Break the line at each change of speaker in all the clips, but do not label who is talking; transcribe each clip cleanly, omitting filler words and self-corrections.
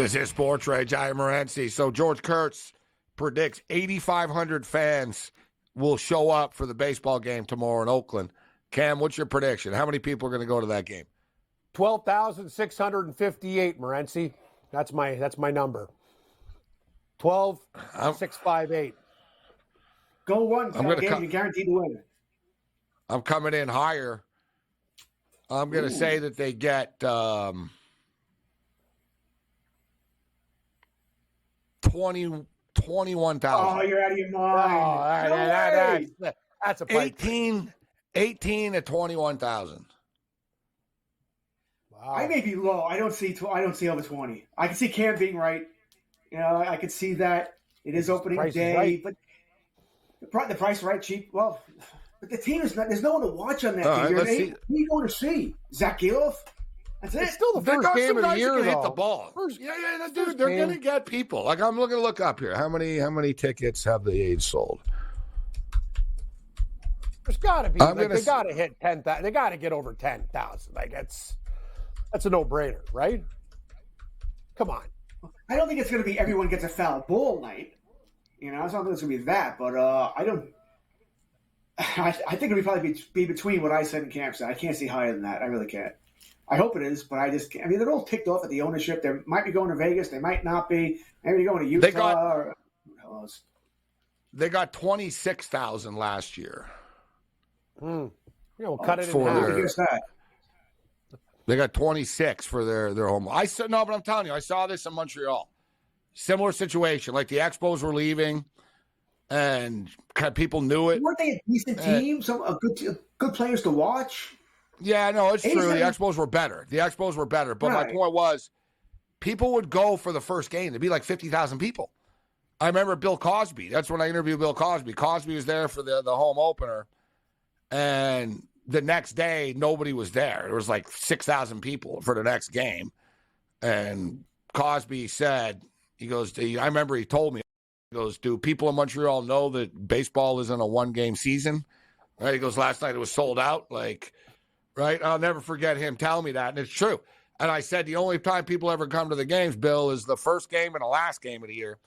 This is SportsRage. I am Morency. So George Kurtz predicts 8,500 fans will show up for the baseball game tomorrow in Oakland. Cam, what's your prediction? How many people are going to go to that game?
12,658, Morency. That's my number. 12,658.
Go one. You're guaranteed to win.
I'm coming in higher. I'm going to say that they get 21,000.
Oh, you're out of your mind.
That's a pipe.
18 to 21,000.
Wow. I may be low. I don't see over 20. I can see Cam being right. You know, I could see that. It is opening day,
right.
But the price is right, cheap. Well, but the team is not. There's no one to watch on that team.
Right,
Who are you going to see? Zach Giloff? That's it.
It's still the first game of the year, though.
Hit the ball. Dude, they're going to get people. Like, I'm looking to look up here. How many tickets have the A's sold?
There's got to be. They got to hit 10,000. They got to get over 10,000. Like, that's a no-brainer, right? Come on.
I don't think it's going to be everyone gets a foul ball night. You know, I don't think it's going to be that. But I think it'll probably be between what I said and Cam said. I can't see higher than that. I really can't. I hope it is, but I just can't. I mean, they're all ticked off at the ownership. They might be going to Vegas. They might not be. Maybe they're going to Utah.
They got 26,000 last year.
Yeah, we'll cut it in half.
They got 26 for their home. But I'm telling you, I saw this in Montreal. Similar situation. Like the Expos were leaving, and people knew it.
Weren't they a decent team? Some good players to watch.
Yeah, no, it's true. The Expos were better. But my point was, people would go for the first game. There'd be like 50,000 people. I remember Bill Cosby. That's when I interviewed Bill Cosby. Cosby was there for the home opener, and the next day, nobody was there. There was like 6,000 people for the next game. And Cosby said, he goes, I remember he told me, he goes, do people in Montreal know that baseball isn't a one-game season? Right? He goes, last night it was sold out. Like, right? I'll never forget him telling me that. And it's true. And I said, the only time people ever come to the games, Bill, is the first game and the last game of the year.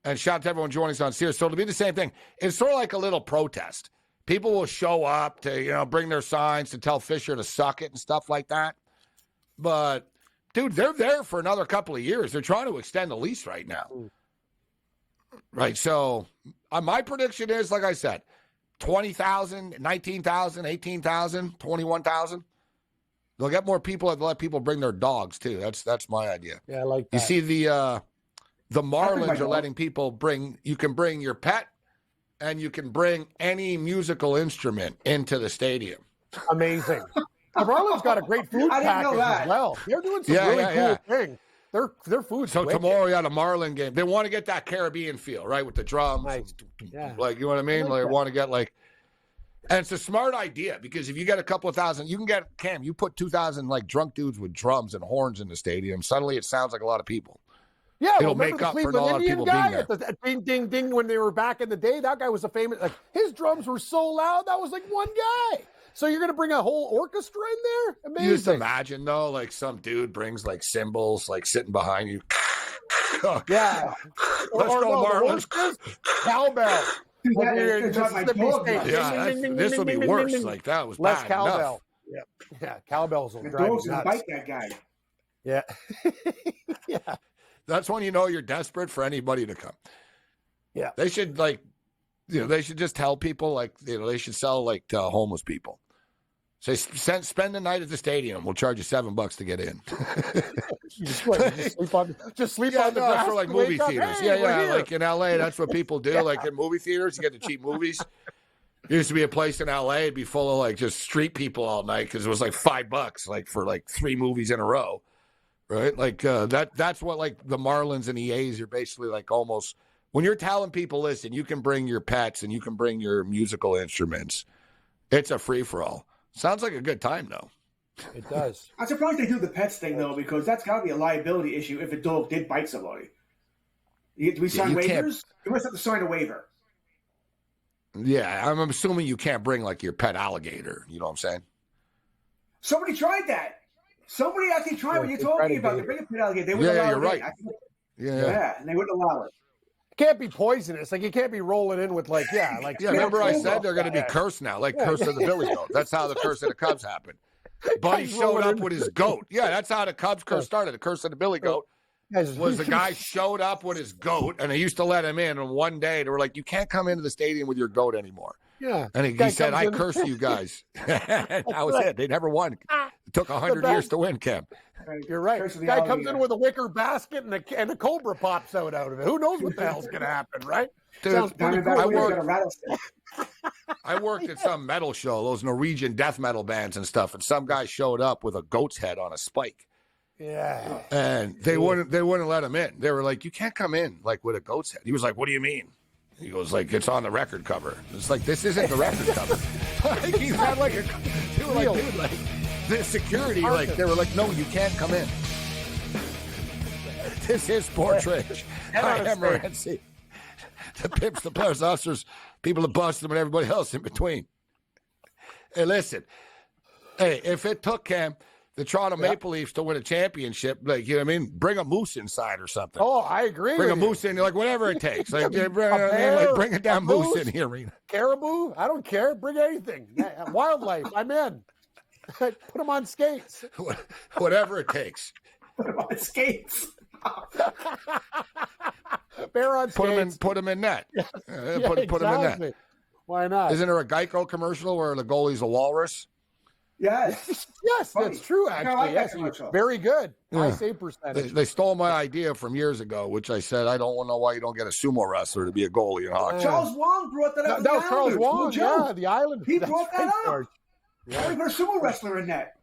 And shout out to everyone joining us on Sears. So it'll be the same thing. It's sort of like a little protest. People will show up to, bring their signs to tell Fisher to suck it and stuff like that. But, dude, they're there for another couple of years. They're trying to extend the lease right now. Right, so my prediction is, like I said, 20,000, 19,000, 18,000, 21,000. They'll get more people and let people bring their dogs, too. That's my idea.
Yeah, I like that.
You see, the Marlins are letting people you can bring your pet, and you can bring any musical instrument into the stadium.
Amazing. The Marlins got a great food package as well. They're doing some really cool things. Their food's
so
wicked.
Tomorrow, the Marlin game. They want to get that Caribbean feel, right, with the drums.
Nice. Yeah.
Like, you know what I mean? Like, they want to get and it's a smart idea because if you get a couple of thousand, you can get, Cam, you put 2,000 drunk dudes with drums and horns in the stadium. Suddenly it sounds like a lot of people.
Yeah,
it'll make up for a lot of people being there.
Ding, ding, ding, when they were back in the day, that guy was a famous, his drums were so loud, that was one guy. So you're going to bring a whole orchestra in there? Amazing.
You just imagine, though, some dude brings, cymbals, sitting behind you.
Yeah.
Let's go, Marlins.
Cowbell.
This will be worse. That was
less
bad
cowbell.
enough.
Yeah, cowbells will
the
drive
dogs
you nuts.
bite that guy.
Yeah. Yeah.
That's when you know you're desperate for anybody to come.
Yeah.
They should they should just tell people they should sell to homeless people. Say spend the night at the stadium. We'll charge you $7 to get in.
just sleep on the grass
for movie theaters.
Hey,
in LA, that's what people do. In movie theaters, you get the cheap movies. There used to be a place in LA, it'd be full of just street people all night because it was $5 for 3 movies in a row. Right? That's what the Marlins and the A's are basically almost when you're telling people, listen, you can bring your pets and you can bring your musical instruments. It's a free-for-all. Sounds like a good time, though.
It does.
I'm surprised they do the pets thing, though, because that's got to be a liability issue if a dog did bite somebody. Do we sign waivers? You must have to sign a waiver.
Yeah, I'm assuming you can't bring your pet alligator. You know what I'm saying?
Somebody tried that. Somebody actually tried what you're talking about. The bigger pit alligator. They wouldn't allow
you're
it
right.
Yeah, and they wouldn't allow it.
It can't be poisonous. Like, you can't be rolling in with
remember I said they're going to be cursed now, like curse of the Billy Goat. That's how the curse of the Cubs happened. Buddy showed up with his goat. Yeah, that's how the Cubs curse started. The curse of the Billy Goat was the guy showed up with his goat, and they used to let him in. And one day they were like, "You can't come into the stadium with your goat anymore."
Yeah,
and he said, "I curse you guys." That was it. They never won. It took 100 years to win, Kim.
You're right. Guy comes in with a wicker basket and a cobra pops out of it. Who knows what the hell's going to happen, right?
Dude,
sounds pretty cool.
I worked at some metal show, those Norwegian death metal bands and stuff, and some guy showed up with a goat's head on a spike.
Yeah.
And they wouldn't let him in. They were like, "You can't come in like with a goat's head." He was like, "What do you mean?" He goes like, "It's on the record cover." It's like, this isn't the record cover. Like, he's had like a they were like, dude, like the security, like they were like, "No, you can't come in." This is SportsRage. I am Morency. The pimps, the players, officers, people that bust them, and everybody else in between. Hey, listen. Hey, if it took Cam the Toronto Maple Leafs to win a championship, like, you know what I mean? Bring a moose inside or something.
Oh, I agree.
Bring a moose in, like whatever it takes. Like, bring a damn moose in here, Rena.
Caribou, I don't care. Bring anything. Wildlife, I'm in. Put them on skates.
Whatever it takes.
Put them on skates.
Bear on skates.
Put them in net.
Put
them in net.
Why not?
Isn't there a Geico commercial where the goalie's a walrus?
Yes.
Yes, that's true, actually.
Like
yes, very good. High save percentage.
They stole my idea from years ago, which I said, I don't know why you don't get a sumo wrestler to be a goalie in hockey.
Charles Wong brought that up.
That was Charles Wong, the Islanders.
He brought that up. Why would you put a sumo wrestler in that?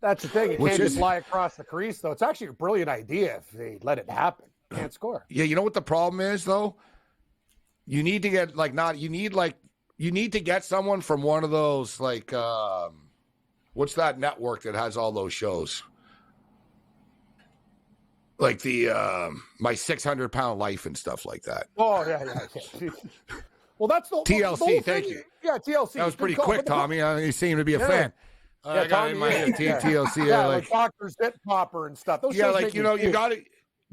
That's the thing. You can't just fly across the crease, though. It's actually a brilliant idea if they let it happen. You can't score.
Yeah, you know what the problem is, though? You need to get, you need to get someone from one of those, what's that network that has all those shows? Like the My 600-Pound Life and stuff like that.
Oh, yeah. Well, that's the
TLC, thank you.
Yeah, TLC.
That was pretty quick, Tommy. You seem to be a fan. I got it in my head. TLC.
Like Dr. Zit Popper and stuff. Those shows
you got to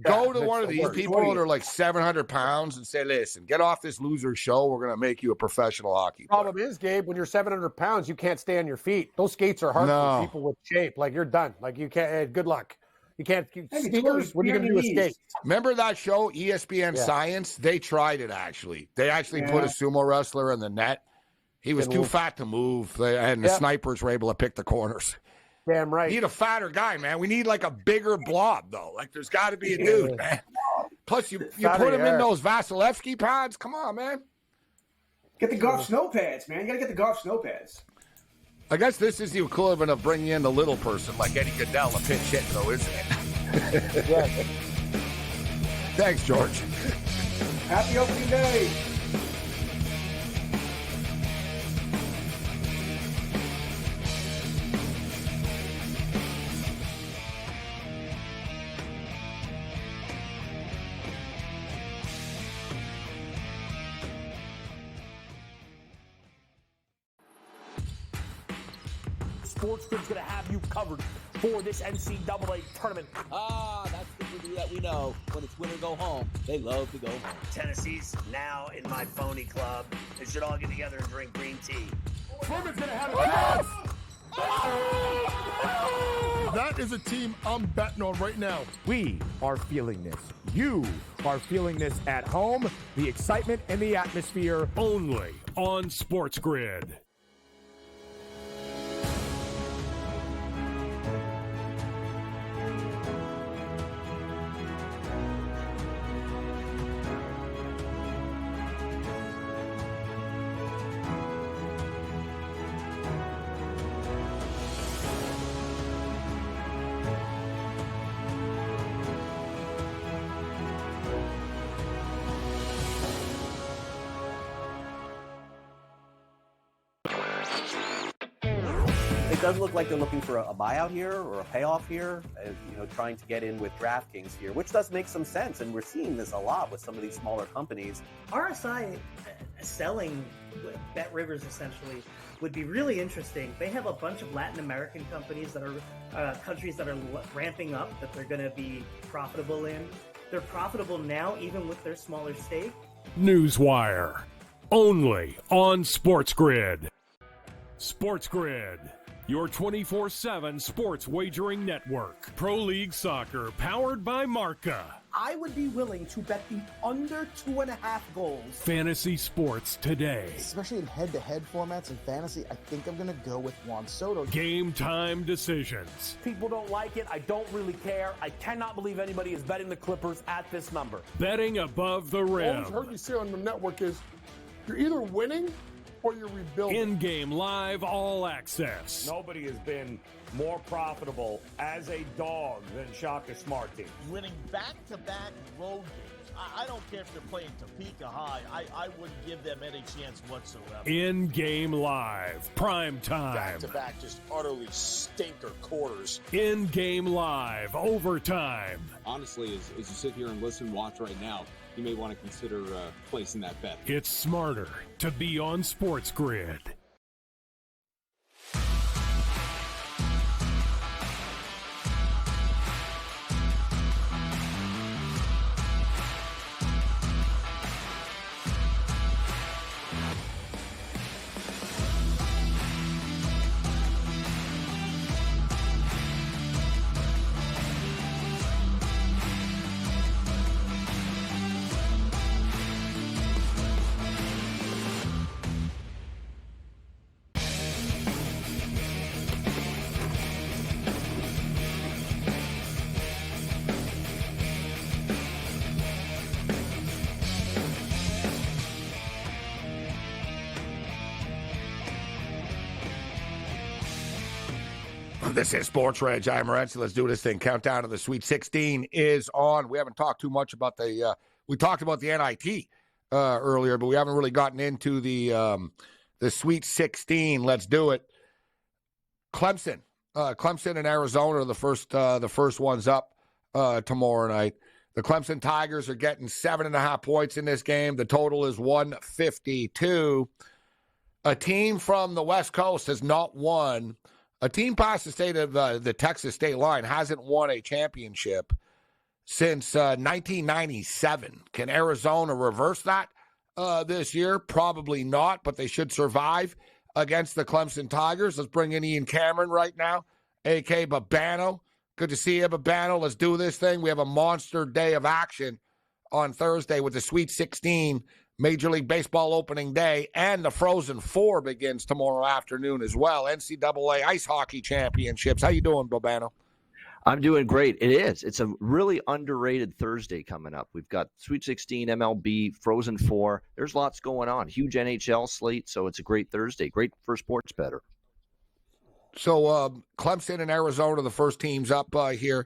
go to one of these people that are like 700 pounds and say, "Listen, get off this loser show. We're going to make you a professional hockey player."
Problem is, Gabe, when you're 700 pounds, you can't stay on your feet. Those skates are hard for people with shape. Like, you're done. Like, you can't. Good luck. You can't. Sneakers. What are you going to do with skates?
Remember that show, ESPN Science? They tried it, actually. They actually put a sumo wrestler in the net. He was too fat to move, and the snipers were able to pick the corners.
Damn right.
We need a fatter guy, man. We need like a bigger blob, though. Like, there's got to be a dude, man. Plus, you put him in those Vasilevsky pads. Come on, man.
Get the golf snow pads, man. You got to get the golf snow pads.
I guess this is the equivalent of bringing in the little person like Eddie Goodell to pinch hit, though, isn't it?
Yes.
Thanks, George.
Happy opening day.
SportsGrid's going to have you covered for this NCAA tournament.
That's the that we know. When it's win or go home, they love to go home.
Tennessee's now in my phony club. They should all get together and drink green tea.
Furman's going to have a chance.
That is a team I'm betting on right now.
We are feeling this. You are feeling this at home. The excitement and the atmosphere.
Only on SportsGrid.
It does look like they're looking for a buyout here or a payoff here, trying to get in with DraftKings here, which does make some sense. And we're seeing this a lot with some of these smaller companies.
RSI selling
Bet Rivers essentially would be really interesting. They have a bunch of Latin American companies that are countries that are ramping up that they're going to be profitable in. They're profitable now, even with their smaller stake.
Newswire, only on SportsGrid. SportsGrid, your 24/7 sports wagering network. Pro League Soccer, powered by Marca.
I would be willing to bet the under 2.5 goals.
Fantasy sports today.
Especially in head-to-head formats in fantasy, I think I'm going to go with Juan Soto.
Game time decisions.
People don't like it. I don't really care. I cannot believe anybody is betting the Clippers at this number.
Betting above the rim.
All I've heard you say on the network is you're either winning or you're rebuilding.
In-game live, all access.
Nobody has been more profitable as a dog than Shaka Smart team.
Winning back-to-back road games. I don't care if they're playing Topeka High. I wouldn't give them any chance whatsoever.
In-game live, prime time.
Back-to-back, just utterly stinker quarters.
In-game live, overtime.
Honestly, as you sit here and listen, watch right now, you may want to consider placing that bet.
It's smarter to be on SportsGrid.
This is SportsRage. I'm Morency. Let's do this thing. Countdown to the Sweet 16 is on. We haven't talked too much about we talked about the NIT earlier, but we haven't really gotten into the Sweet 16. Let's do it. Clemson and Arizona are the first ones up tomorrow night. The Clemson Tigers are getting 7.5 points in this game. The total is 152. A team from the West Coast has not won. A team past the state of the Texas state line hasn't won a championship since 1997. Can Arizona reverse that this year? Probably not, but they should survive against the Clemson Tigers. Let's bring in Ian Cameron right now, a.k.a. Babano. Good to see you, Babano. Let's do this thing. We have a monster day of action on Thursday with the Sweet 16 Major League Baseball opening day, and the Frozen Four begins tomorrow afternoon as well. NCAA Ice Hockey Championships. How you doing, Babano?
I'm doing great. It is. It's a really underrated Thursday coming up. We've got Sweet 16, MLB, Frozen Four. There's lots going on. Huge NHL slate, so it's a great Thursday. Great for sports bettor.
So Clemson and Arizona, the first teams up here.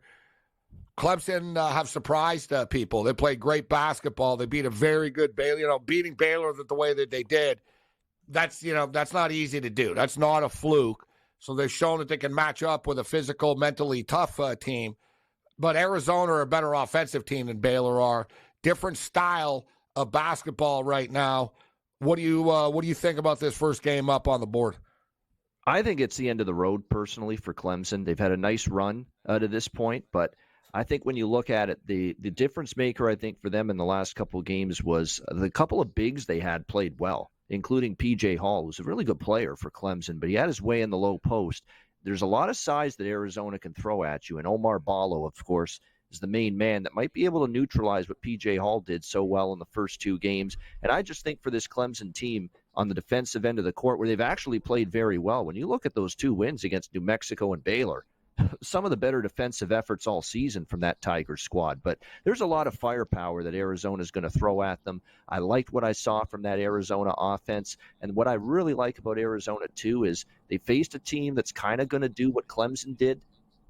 Clemson have surprised people. They played great basketball. They beat a very good Baylor. Beating Baylor the way that they did, that's not easy to do. That's not a fluke. So they've shown that they can match up with a physical, mentally tough team. But Arizona are a better offensive team than Baylor are. Different style of basketball right now. What do you think about this first game up on the board?
I think it's the end of the road personally for Clemson. They've had a nice run to this point, but I think when you look at it, the difference maker, I think, for them in the last couple of games was the couple of bigs they had played well, including P.J. Hall, who's a really good player for Clemson, but he had his way in the low post. There's a lot of size that Arizona can throw at you, and Omar Ballo, of course, is the main man that might be able to neutralize what P.J. Hall did so well in the first two games. And I just think for this Clemson team on the defensive end of the court, where they've actually played very well, when you look at those two wins against New Mexico and Baylor, some of the better defensive efforts all season from that Tigers squad. But there's a lot of firepower that Arizona is going to throw at them. I liked what I saw from that Arizona offense. And what I really like about Arizona, too, is they faced a team that's kind of going to do what Clemson did,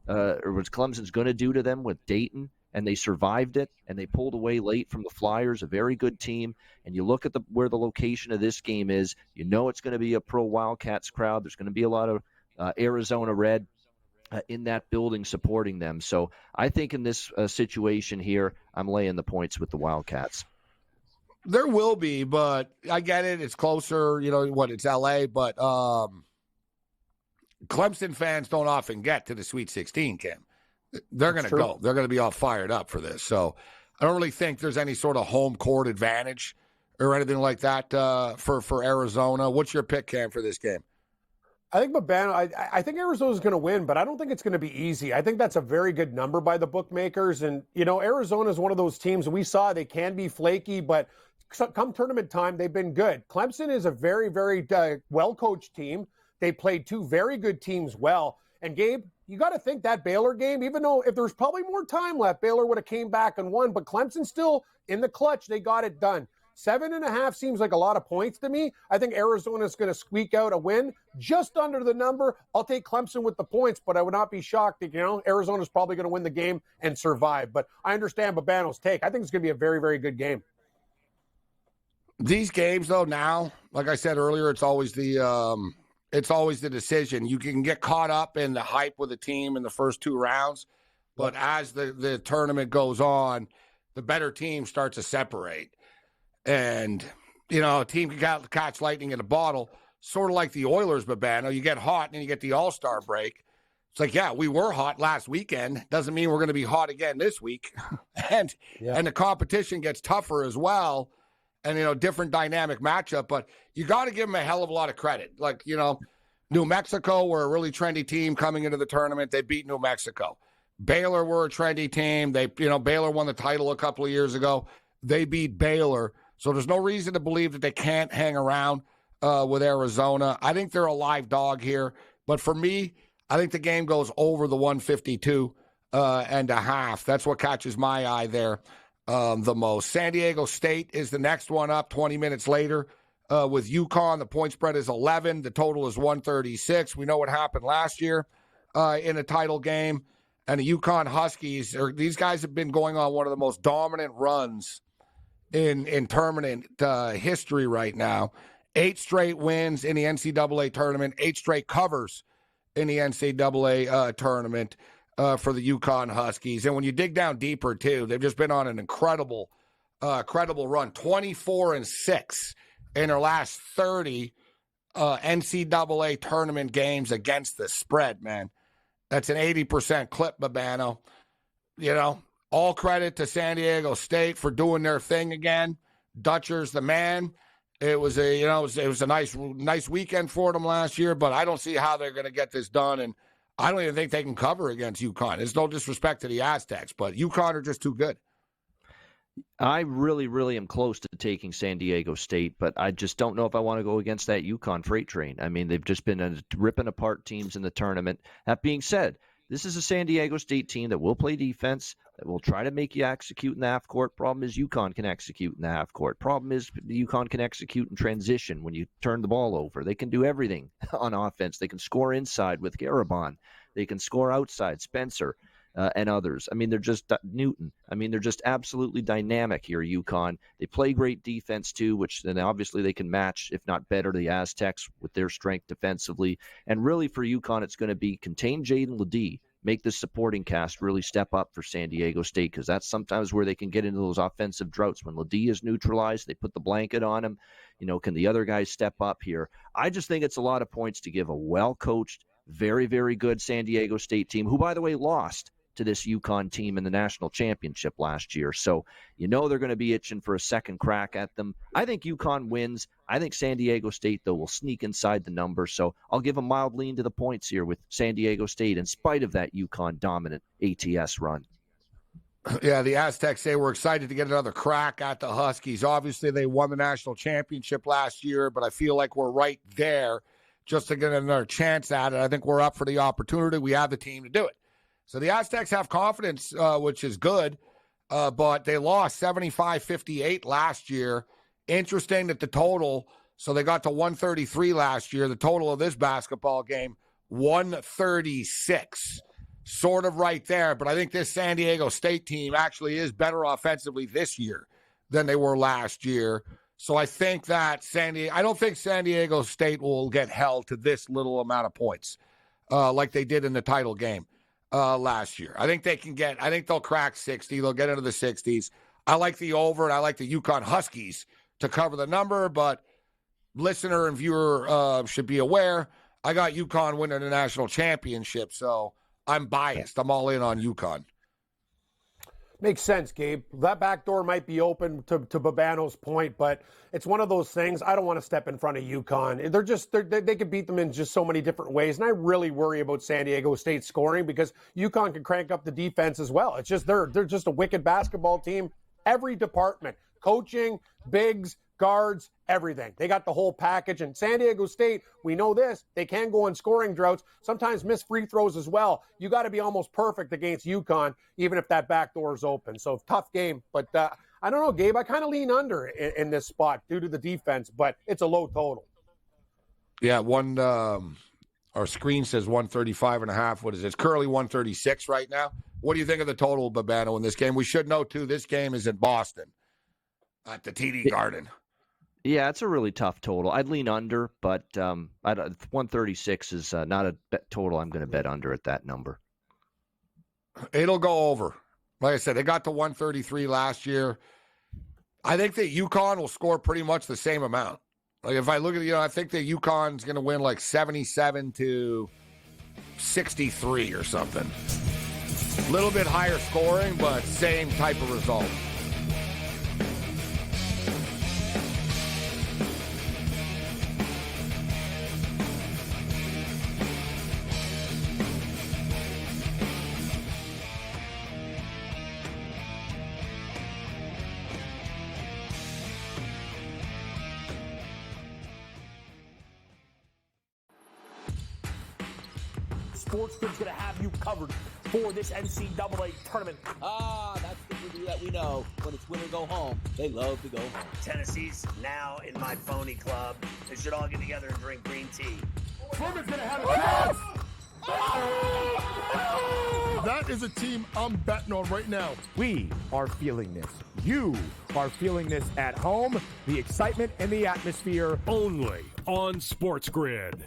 or what Clemson's going to do to them with Dayton. And they survived it, and they pulled away late from the Flyers, a very good team. And you look at where the location of this game is, you know it's going to be a pro Wildcats crowd. There's going to be a lot of Arizona red in that building supporting them. So I think in this situation here, I'm laying the points with the Wildcats.
There will be, but I get it. It's closer, it's L.A., but Clemson fans don't often get to the Sweet 16, Cam. They're going to go. They're going to be all fired up for this. So I don't really think there's any sort of home court advantage or anything like that for Arizona. What's your pick, Cam, for this game?
I think I think Arizona's going to win, but I don't think it's going to be easy. I think that's a very good number by the bookmakers. And, Arizona is one of those teams we saw they can be flaky, but come tournament time, they've been good. Clemson is a very, very well-coached team. They played two very good teams well. And, Gabe, you got to think that Baylor game, even though if there's probably more time left, Baylor would have came back and won. But Clemson still, in the clutch, they got it done. 7.5 seems like a lot of points to me. I think Arizona's going to squeak out a win just under the number. I'll take Clemson with the points, but I would not be shocked if, Arizona's probably going to win the game and survive. But I understand Babano's take. I think it's going to be a very, very good game.
These games, though, now, like I said earlier, it's always the decision. You can get caught up in the hype with the team in the first two rounds, but as the tournament goes on, the better team starts to separate. And, a team can catch lightning in a bottle, sort of like the Oilers, Babano. You get hot and you get the All-Star break. It's like, yeah, we were hot last weekend. Doesn't mean we're going to be hot again this week. and the competition gets tougher as well. And, different dynamic matchup. But you got to give them a hell of a lot of credit. Like, New Mexico were a really trendy team coming into the tournament. They beat New Mexico. Baylor were a trendy team. Baylor won the title a couple of years ago. They beat Baylor. So there's no reason to believe that they can't hang around with Arizona. I think they're a live dog here. But for me, I think the game goes over the 152 and a half. That's what catches my eye there the most. San Diego State is the next one up 20 minutes later with UConn. The point spread is 11. The total is 136. We know what happened last year in a title game. And the UConn Huskies, these guys have been going on one of the most dominant runs in tournament history right now. 8 straight wins in the NCAA tournament, 8 straight covers in the NCAA tournament for the UConn Huskies. And when you dig down deeper, too, they've just been on an incredible run. 24-6 in their last 30 NCAA tournament games against the spread, man. That's an 80% clip, Babano. All credit to San Diego State for doing their thing again. Dutcher's the man. It was a nice weekend for them last year, but I don't see how they're going to get this done, and I don't even think they can cover against UConn. There's no disrespect to the Aztecs, but UConn are just too good.
I really, really am close to taking San Diego State, but I just don't know if I want to go against that UConn freight train. I mean, they've just been ripping apart teams in the tournament. That being said, this is a San Diego State team that will play defense, that will try to make you execute in the half court. Problem is UConn can execute in the half court. Problem is UConn can execute in transition when you turn the ball over. They can do everything on offense. They can score inside with Garabon. They can score outside, Spencer, and others. I mean, they're just Newton. I mean, they're just absolutely dynamic here, UConn. They play great defense, too, which then obviously they can match, if not better, the Aztecs with their strength defensively. And really for UConn, it's going to be contain Jaden Ledee, make the supporting cast really step up for San Diego State, because that's sometimes where they can get into those offensive droughts. When Ledee is neutralized, they put the blanket on him. Can the other guys step up here? I just think it's a lot of points to give a well-coached, very, very good San Diego State team, who, by the way, lost to this UConn team in the national championship last year. So, they're going to be itching for a second crack at them. I think UConn wins. I think San Diego State, though, will sneak inside the number. So I'll give a mild lean to the points here with San Diego State in spite of that UConn dominant ATS run.
Yeah, the Aztecs say we're excited to get another crack at the Huskies. Obviously, they won the national championship last year, but I feel like we're right there just to get another chance at it. I think we're up for the opportunity. We have the team to do it. So the Aztecs have confidence, which is good, but they lost 75-58 last year. Interesting that the total, so they got to 133 last year. The total of this basketball game, 136. Sort of right there, but I think this San Diego State team actually is better offensively this year than they were last year. So I think that I don't think San Diego State will get held to this little amount of points like they did in the title game last year. I think they'll crack 60. They'll get into the 60s. I like the over, and I like the UConn Huskies to cover the number, but listener and viewer should be aware, I got UConn winning the national championship, so I'm biased. I'm all in on UConn.
Makes sense, Gabe. That back door might be open to Babano's point, but it's one of those things. I don't want to step in front of UConn. They could beat them in just so many different ways, and I really worry about San Diego State scoring because UConn can crank up the defense as well. It's just they're just a wicked basketball team. Every department, coaching, bigs, guards, everything. They got the whole package. And San Diego State, we know this, they can go on scoring droughts, sometimes miss free throws as well. You got to be almost perfect against UConn, even if that back door is open. So tough game. But I don't know, Gabe, I kind of lean under in this spot due to the defense, but it's a low total.
Yeah, our screen says 135.5. What is it? It's currently 136 right now. What do you think of the total, Babano, in this game? We should know, too, this game is in Boston at the TD Garden.
Yeah, it's a really tough total. I'd lean under, but 136 is not a total I'm going to bet under at that number.
It'll go over. Like I said, they got to 133 last year. I think that UConn will score pretty much the same amount. Like if I look at, I think that UConn's going to win like 77-63 or something. A little bit higher scoring, but same type of result.
SportsGrid's going to have you covered for this NCAA tournament.
That's the movie that we know. When it's win or go home, they love to go home.
Tennessee's now in my phony club. They should all get together and drink green tea.
Furman's going to have a chance. That is a team I'm betting on right now.
We are feeling this. You are feeling this at home. The excitement and the atmosphere.
Only on SportsGrid.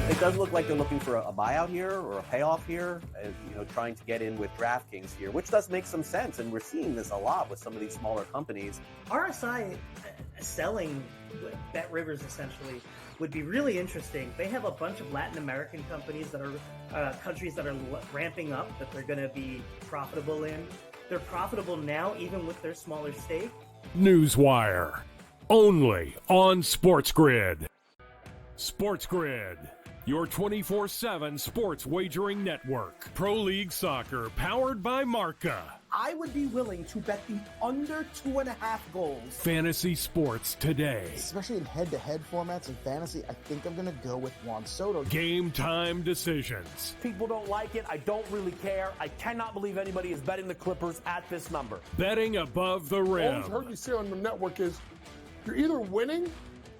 It does look like they're looking for a buyout here or a payoff here, trying to get in with DraftKings here, which does make some sense. And we're seeing this a lot with some of these smaller companies.
RSI selling Bet Rivers essentially would be really interesting. They have a bunch of Latin American companies that are countries that are ramping up that they're going to be profitable in. They're profitable now, even with their smaller stake.
Newswire. Only on SportsGrid. SportsGrid, your 24/7 sports wagering network. Pro League Soccer, powered by Marca.
I would be willing to bet the under 2.5 goals.
Fantasy sports today.
Especially in head-to-head formats and fantasy, I think I'm going to go with Juan Soto.
Game time decisions.
People don't like it. I don't really care. I cannot believe anybody is betting the Clippers at this number.
Betting above the rim.
All I've heard you say on the network is you're either winning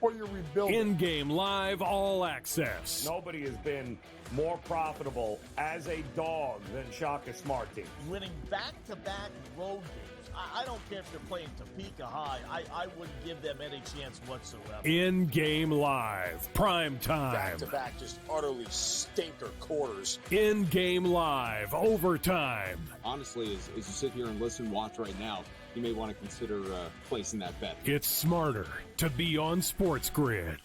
or you're rebuilding.
In-game live all access.
Nobody has been more profitable as a dog than Shaka Smart Team.
Winning back-to-back road games. I don't care if they're playing Topeka High. I wouldn't give them any chance whatsoever.
In-game live, prime time.
Back-to-back, just utterly stinker quarters.
In-game live, overtime.
Honestly, as you sit here and listen, watch right now, you may want to consider placing that bet.
It's smarter to be on SportsGrid.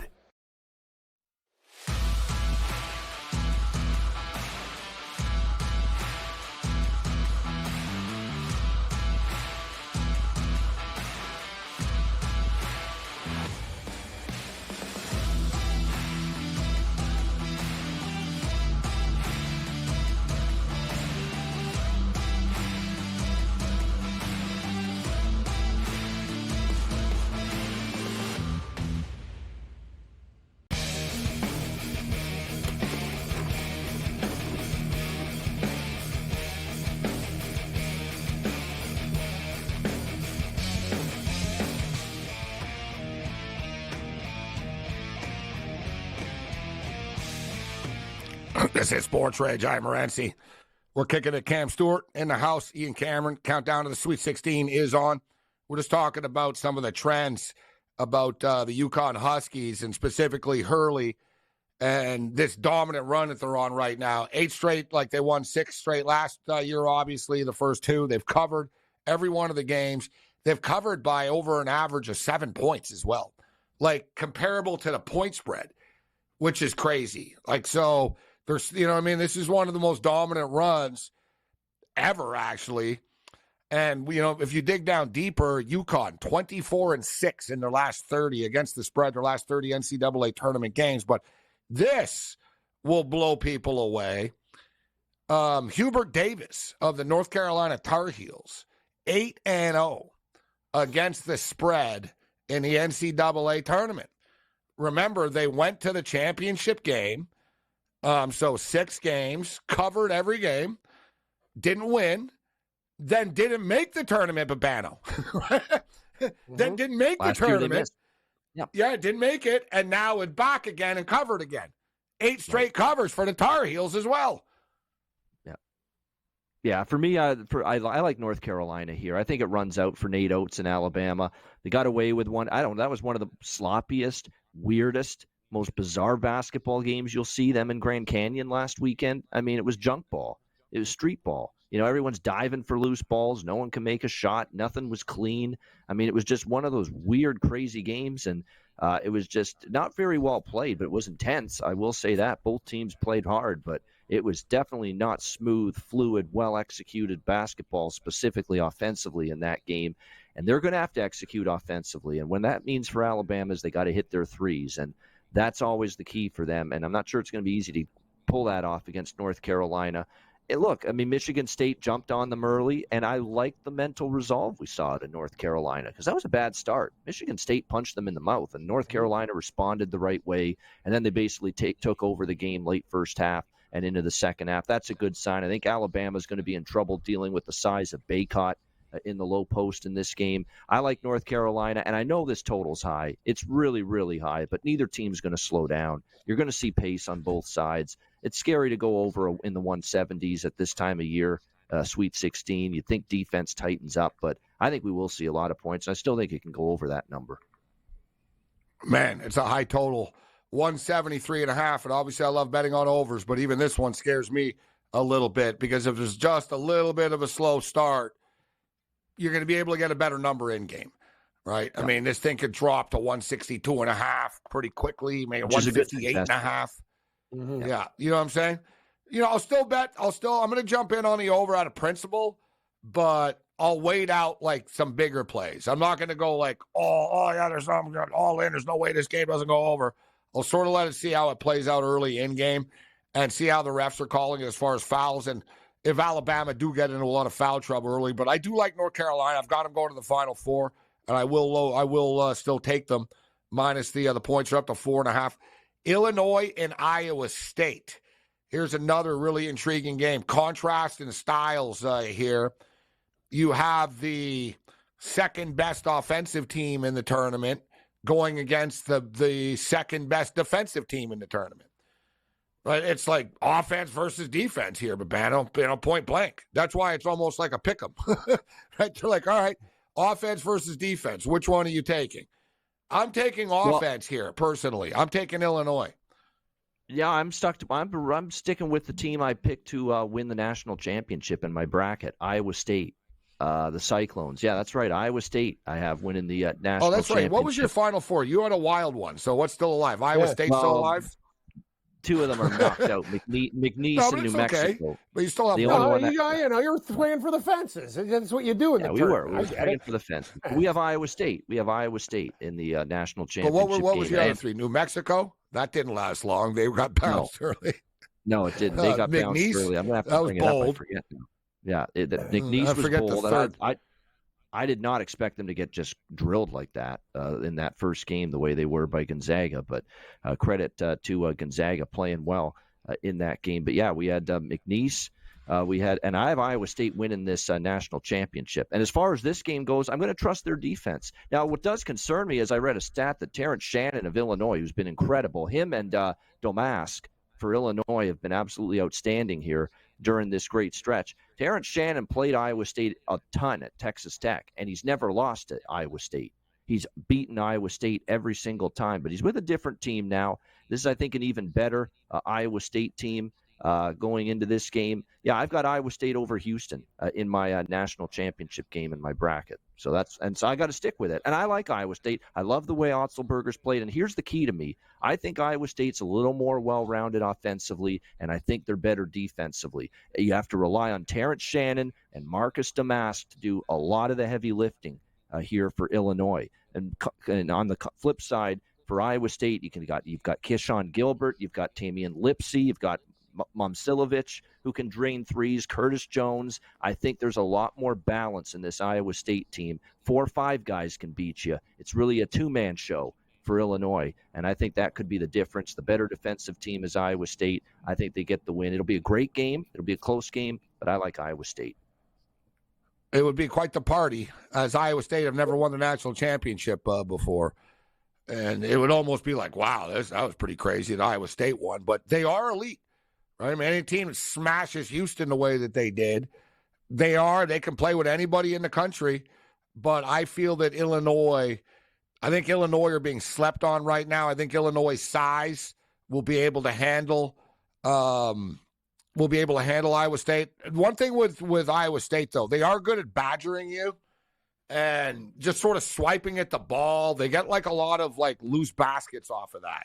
This is SportsRage. I'm Morency. We're kicking it. Cam Stewart in the house. Ian Cameron. Countdown to the Sweet 16 is on. We're just talking about some of the trends about the UConn Huskies and specifically Hurley and this dominant run that they're on right now. 8 straight, like they won 6 straight last year, obviously. The first 2, they've covered every one of the games. They've covered by over an average of 7 points as well, like comparable to the point spread, which is crazy. Like, so there's, this is one of the most dominant runs ever, actually. And, if you dig down deeper, UConn, 24-6 in their last 30 against the spread, their last 30 NCAA tournament games. But this will blow people away. Hubert Davis of the North Carolina Tar Heels, 8-0 against the spread in the NCAA tournament. Remember, they went to the championship game. So 6 games, covered every game, didn't win, then didn't make the tournament, Babano. Then didn't make the tournament.
Yep.
Yeah, didn't make it, and now it's back again and covered again. 8 straight covers for the Tar Heels as well.
Yeah, for me, I like North Carolina here. I think it runs out for Nate Oates in Alabama. They got away with one. That was one of the sloppiest, weirdest, most bizarre basketball games you'll see them in Grand Canyon last weekend. I mean, it was junk ball. It was street ball. Everyone's diving for loose balls. No one can make a shot. Nothing was clean. I mean, it was just one of those weird, crazy games, and it was just not very well played, but it was intense. I will say that. Both teams played hard, but it was definitely not smooth, fluid, well-executed basketball, specifically offensively in that game. And they're going to have to execute offensively. And when that means for Alabama is they got to hit their threes. And that's always the key for them. And I'm not sure it's going to be easy to pull that off against North Carolina. And look, Michigan State jumped on them early, and I liked the mental resolve we saw in North Carolina because that was a bad start. Michigan State punched them in the mouth, and North Carolina responded the right way. And then they basically took over the game late first half and into the second half. That's a good sign. I think Alabama's going to be in trouble dealing with the size of Baycott in the low post in this game. I like North Carolina, and I know this total's high. It's really, really high, but neither team's going to slow down. You're going to see pace on both sides. It's scary to go over in the 170s at this time of year, Sweet 16. You'd think defense tightens up, but I think we will see a lot of points. I still think it can go over that number.
Man, it's a high total. 173.5, and obviously I love betting on overs, but even this one scares me a little bit because if there's just a little bit of a slow start, you're going to be able to get a better number in game, right? Yeah. I mean, this thing could drop to 162.5 pretty quickly, maybe 158.5. Mm-hmm. Yeah, you know what I'm saying? I'll still bet. I'm going to jump in on the over out of principle, but I'll wait out like some bigger plays. I'm not going to go like, oh yeah, there's something all in. There's no way this game doesn't go over. I'll sort of let it see how it plays out early in game and see how the refs are calling it as far as fouls and if Alabama do get into a lot of foul trouble early. But I do like North Carolina. I've got them going to the Final Four, and I will still take them minus the points are up to 4.5. Illinois and Iowa State. Here's another really intriguing game. Contrast in styles here. You have the second best offensive team in the tournament going against the second best defensive team in the tournament. Right? It's like offense versus defense here, Babano, point blank. That's why it's almost like a pick'em. Right? They're like, all right, offense versus defense. Which one are you taking? I'm taking offense here, personally. I'm taking Illinois.
Yeah, I'm sticking with the team I picked to win the national championship in my bracket, Iowa State. The Cyclones. Yeah, that's right. Iowa State I have winning the national championship. Oh, that's right.
What was your Final Four? You had a wild one. So what's still alive? Iowa State still alive?
2 of them are knocked out. McNeese and New Mexico.
But you still have
you're playing for the fences. That's what you do in the tournament.
We were playing for the fence. We have Iowa State. We have Iowa State in the national championship.
But what was the other 3? New Mexico? That didn't last long. They got bounced early.
No, it didn't. They got bounced early. I'm going to have to bring it up. I forget now. Yeah, McNeese was bold. I did not expect them to get just drilled like that in that first game the way they were by Gonzaga, but credit to Gonzaga playing well in that game. But yeah, we had McNeese. And I have Iowa State winning this national championship. And as far as this game goes, I'm going to trust their defense. Now, what does concern me is I read a stat that Terrence Shannon of Illinois, who's been incredible, him and Domask, for Illinois have been absolutely outstanding here during this great stretch. Terrence Shannon played Iowa State a ton at Texas Tech, and he's never lost at Iowa State. He's beaten Iowa State every single time, but he's with a different team now. This is, I think, an even better Iowa State team going into this game. Yeah, I've got Iowa State over Houston in my national championship game in my bracket. So I got to stick with it. And I like Iowa State. I love the way Otzelberger's played. And here's the key to me. I think Iowa State's a little more well-rounded offensively, and I think they're better defensively. You have to rely on Terrence Shannon and Marcus Damask to do a lot of the heavy lifting here for Illinois. And on the flip side, for Iowa State, you've got Keyshawn Gilbert, you've got Tamian Lipsey, you've got Momcilovic, who can drain threes, Curtis Jones. I think there's a lot more balance in this Iowa State team. 4 or 5 guys can beat you. It's really a two-man show for Illinois, and I think that could be the difference. The better defensive team is Iowa State. I think they get the win. It'll be a great game. It'll be a close game, but I like Iowa State.
It would be quite the party, as Iowa State have never won the national championship before. And it would almost be like, wow, that was pretty crazy that Iowa State won. But they are elite, right? I mean, any team that smashes Houston the way that they did, they can play with anybody in the country. But I feel that Illinois are being slept on right now. I think Illinois' size will be able to handle Iowa State. One thing with Iowa State, though, they are good at badgering you and just sort of swiping at the ball. They get like a lot of like loose baskets off of that.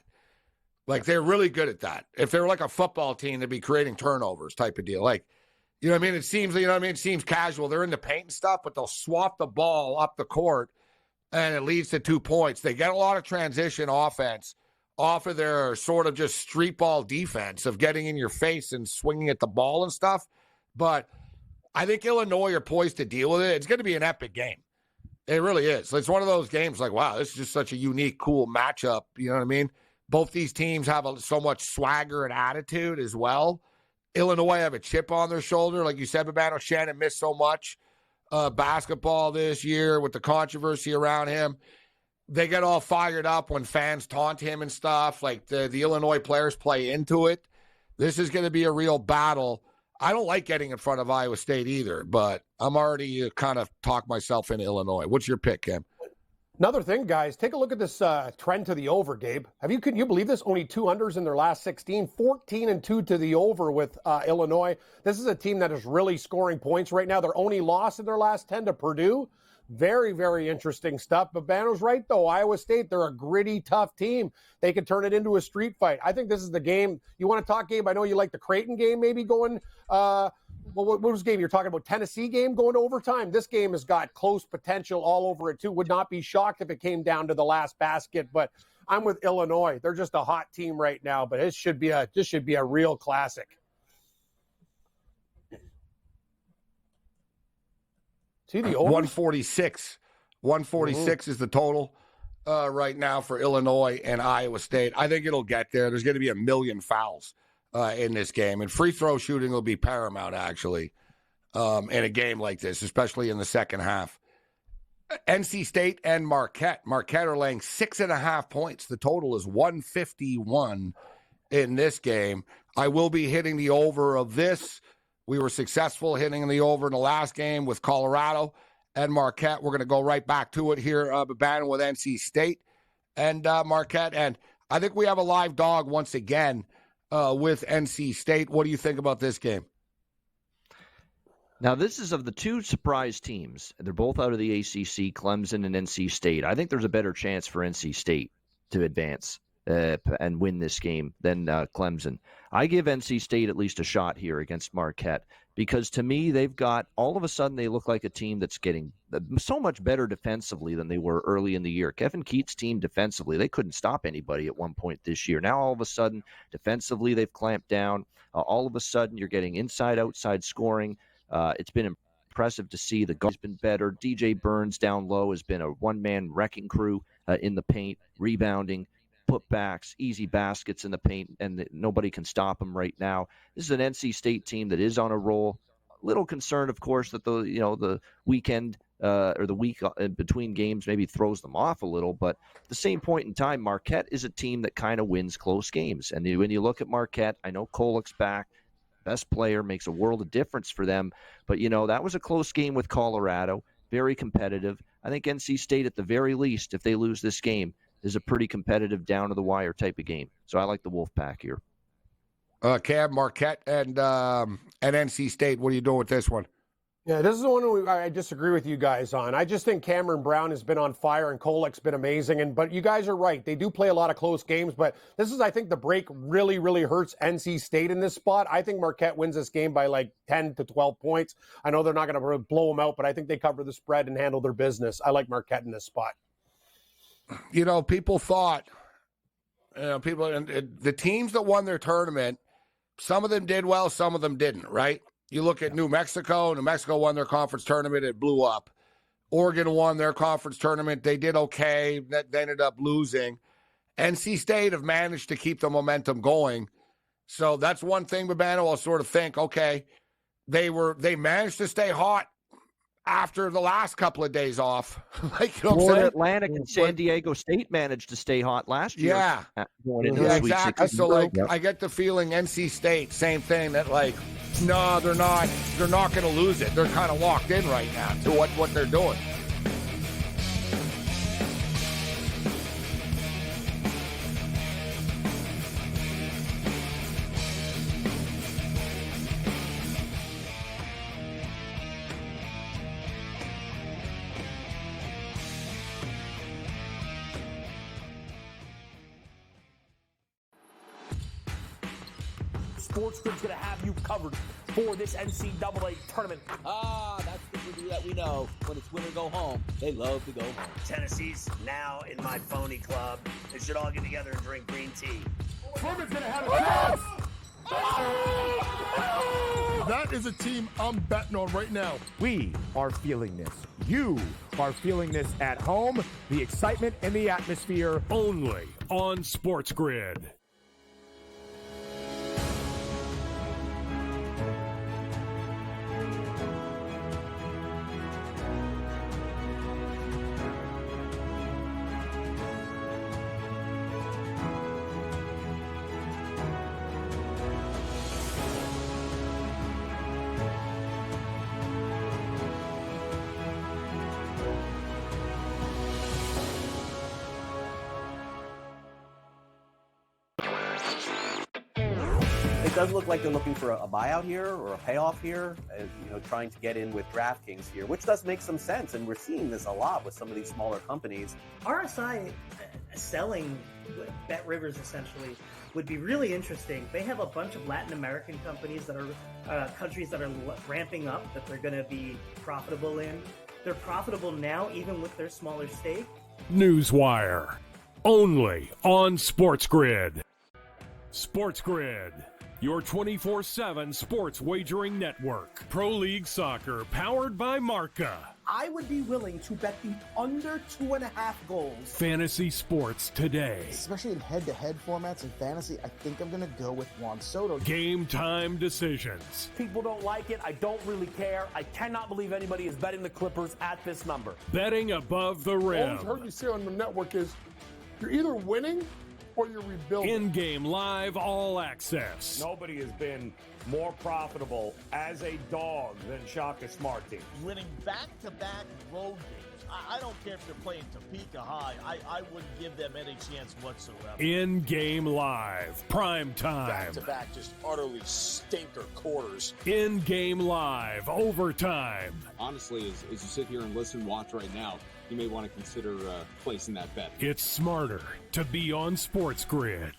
Like they're really good at that. If they were like a football team, they'd be creating turnovers type of deal. Like, you know what I mean? It seems casual. They're in the paint and stuff, but they'll swap the ball up the court and it leads to 2 points. They get a lot of transition offense off of their sort of just street ball defense of getting in your face and swinging at the ball and stuff. But I think Illinois are poised to deal with it. It's going to be an epic game. It really is. It's one of those games like, wow, this is just such a unique, cool matchup. You know what I mean? Both these teams have so much swagger and attitude as well. Illinois have a chip on their shoulder. Like you said, Babano, Shannon missed so much basketball this year with the controversy around him. They get all fired up when fans taunt him and stuff. Like the Illinois players play into it. This is going to be a real battle. I don't like getting in front of Iowa State either, but I'm already kind of talked myself into Illinois. What's your pick, Cam?
Another thing, guys, take a look at this trend to the over, Gabe. Can you believe this? Only 2 unders in their last 16, 14-2 to the over with Illinois. This is a team that is really scoring points right now. Their only loss in their last 10 to Purdue. Very, very interesting stuff. But Bano's right, though. Iowa State, they're a gritty, tough team. They can turn it into a street fight. I think this is the game. You want to talk, Gabe? I know you like the Creighton game maybe going what was the game? You're talking about Tennessee game going to overtime. This game has got close potential all over it, too. Would not be shocked if it came down to the last basket. But I'm with Illinois. They're just a hot team right now. But this should be a real classic. See the over?
146. 146 is the total right now for Illinois and Iowa State. I think it'll get there. There's going to be 1 million fouls in this game. And free throw shooting will be paramount, actually, in a game like this, especially in the second half. NC State and Marquette. Marquette are laying 6.5 points. The total is 151 in this game. I will be hitting the over of this. We were successful hitting the over in the last game with Colorado and Marquette. We're going to go right back to it here, Babano, with NC State and Marquette. And I think we have a live dog once again with NC State. What do you think about this game?
Now, this is of the 2 surprise teams. They're both out of the ACC, Clemson and NC State. I think there's a better chance for NC State to advance and win this game than Clemson. I give NC State at least a shot here against Marquette because to me, they've got all of a sudden they look like a team that's getting so much better defensively than they were early in the year. Kevin Keatts' team defensively, they couldn't stop anybody at one point this year. Now, all of a sudden, defensively, they've clamped down. All of a sudden, you're getting inside-outside scoring. It's been impressive to see. The guard's been better. DJ Burns down low has been a one-man wrecking crew in the paint, rebounding, putbacks, easy baskets in the paint, and nobody can stop them right now. This is an NC State team that is on a roll. A little concerned, of course, that the weekend or the week between games maybe throws them off a little. But at the same point in time, Marquette is a team that kind of wins close games. And when you look at Marquette, I know Kolek's back. Best player, makes a world of difference for them. But, that was a close game with Colorado, very competitive. I think NC State, at the very least, if they lose this game, is a pretty competitive, down-to-the-wire type of game. So I like the Wolfpack here.
Cam, Marquette, and NC State, what are you doing with this one?
Yeah, this is the one I disagree with you guys on. I just think Cameron Brown has been on fire and Kolek's been amazing. But you guys are right. They do play a lot of close games. But this is, I think, the break really, really hurts NC State in this spot. I think Marquette wins this game by like 10 to 12 points. I know they're not going to blow them out, but I think they cover the spread and handle their business. I like Marquette in this spot.
People thought, the teams that won their tournament, some of them did well, some of them didn't, right? You look at New Mexico. New Mexico won their conference tournament. It blew up. Oregon won their conference tournament. They did okay. They ended up losing. NC State have managed to keep the momentum going. So that's one thing, Babano, I'll sort of think, okay, they managed to stay hot after the last couple of days off.
Florida Atlantic and San Diego State managed to stay hot last year.
Yeah.
Going into the Sweet
exactly.
16.
So, I get the feeling NC State, same thing, that no, they're not going to lose it. They're kind of locked in right now to what they're doing.
SportsGrid's going to have you covered for this NCAA tournament.
That's the that we know. When it's win or go home, they love to go home.
Tennessee's now in my phony club. They should all get together and drink green tea.
Furman's going to have a chance. That is a team I'm betting on right now.
We are feeling this. You are feeling this at home. The excitement and the atmosphere.
Only on SportsGrid.
It does look like they're looking for a buyout here or a payoff here, trying to get in with DraftKings here, which does make some sense. And we're seeing this a lot with some of these smaller companies.
RSI selling Bet Rivers essentially would be really interesting. They have a bunch of Latin American companies that are countries that are ramping up that they're going to be profitable in. They're profitable now, even with their smaller stake.
Newswire, only on SportsGrid. SportsGrid, your 24/7 sports wagering network. Pro League Soccer, powered by Marca.
I would be willing to bet the under 2.5 goals.
Fantasy sports today.
Especially in head-to-head formats in fantasy, I think I'm going to go with Juan Soto.
Game time decisions.
People don't like it. I don't really care. I cannot believe anybody is betting the Clippers at this number.
Betting above the rim.
All I've heard you say on the network is you're either winning or you're rebuilding.
In-game live all access.
Nobody has been more profitable as a dog than Shaka Smart teams.
Winning back-to-back road games. I don't care if they're playing Topeka High. I wouldn't give them any chance whatsoever.
In-game live, prime time.
Back-to-back, just utterly stinker quarters.
In-game live, overtime.
Honestly, as you sit here and watch right now, you may want to consider placing that bet.
It's smarter to be on SportsGrid.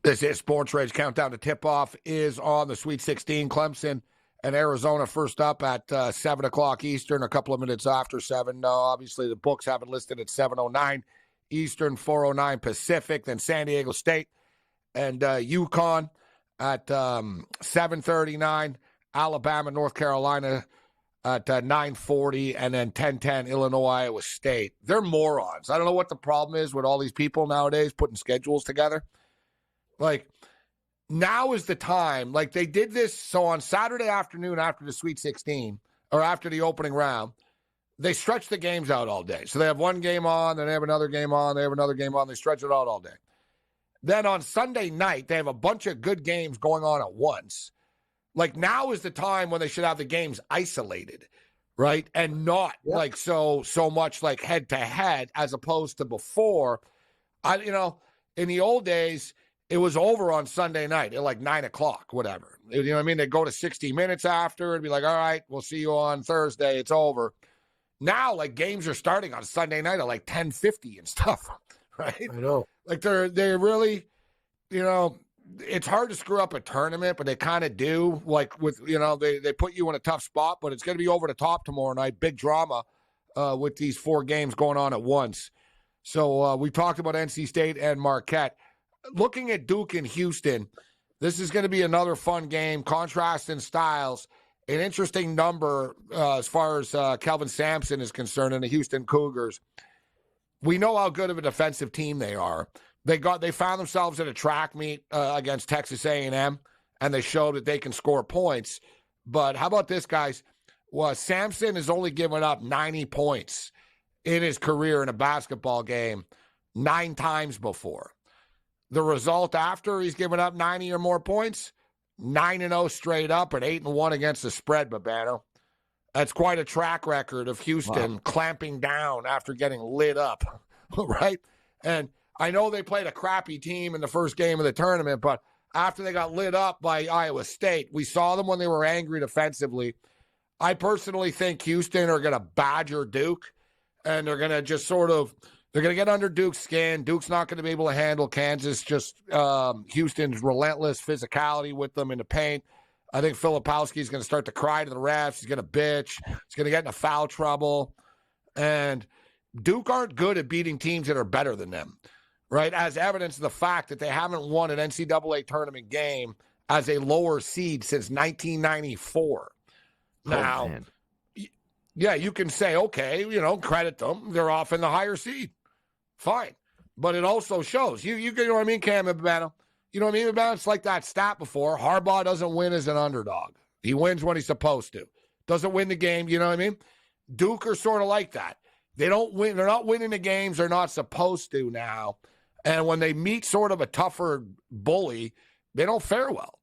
This is Sports Rage. Countdown to tip-off is on the Sweet 16. Clemson and Arizona first up at 7 o'clock Eastern, a couple of minutes after 7. Obviously, the books have it listed at 7:09 Eastern, 4:09 Pacific. Then San Diego State and UConn at 7:39. Alabama, North Carolina at 9:40. And then 10:10 Illinois, Iowa State. They're morons. I don't know what the problem is with all these people nowadays putting schedules together. Like, now is the time. Like, they did this. So on Saturday afternoon after the Sweet 16, or after the opening round, they stretch the games out all day. So they have one game on, then they have another game on, they have another game on. They stretch it out all day. Then on Sunday night, they have a bunch of good games going on at once. Like, now is the time when they should have the games isolated, right? And not like so much like head-to-head as opposed to before. In the old days, it was over on Sunday night at like 9 o'clock, whatever. You know what I mean? They'd go to 60 minutes after and be like, all right, we'll see you on Thursday. It's over. Now, like, games are starting on Sunday night at like 10:50 and stuff, right?
I know.
Like, they're really, it's hard to screw up a tournament, but they kind of do. Like, with, they put you in a tough spot, but it's going to be over the top tomorrow night. Big drama with these 4 games going on at once. So we talked about NC State and Marquette. Looking at Duke and Houston, this is going to be another fun game. Contrast in styles. An interesting number as far as Kelvin Sampson is concerned in the Houston Cougars. We know how good of a defensive team they are. They found themselves at a track meet against Texas A&M, and they showed that they can score points. But how about this, guys? Well, Sampson has only given up 90 points in his career in a basketball game 9 times before. The result after he's given up 90 or more points, 9-0 straight up and 8-1 against the spread, Babano. That's quite a track record of Houston clamping down after getting lit up, right? And I know they played a crappy team in the first game of the tournament, but after they got lit up by Iowa State, we saw them when they were angry defensively. I personally think Houston are going to badger Duke, and they're going to just they're going to get under Duke's skin. Duke's not going to be able to handle Kansas, just Houston's relentless physicality with them in the paint. I think Filipowski's going to start to cry to the refs. He's going to bitch. He's going to get into foul trouble. And Duke aren't good at beating teams that are better than them, right? As evidence of the fact that they haven't won an NCAA tournament game as a lower seed since 1994. Now, yeah, you can say, okay, credit them. They're off in the higher seed. Fine. But it also shows. You know what I mean, Cam Babano? You know what I mean, Babano? It's like that stat before. Harbaugh doesn't win as an underdog. He wins when he's supposed to. Doesn't win the game, you know what I mean? Duke are sort of like that. They don't win. They're not winning the games they're not supposed to now. And when they meet sort of a tougher bully, they don't fare well.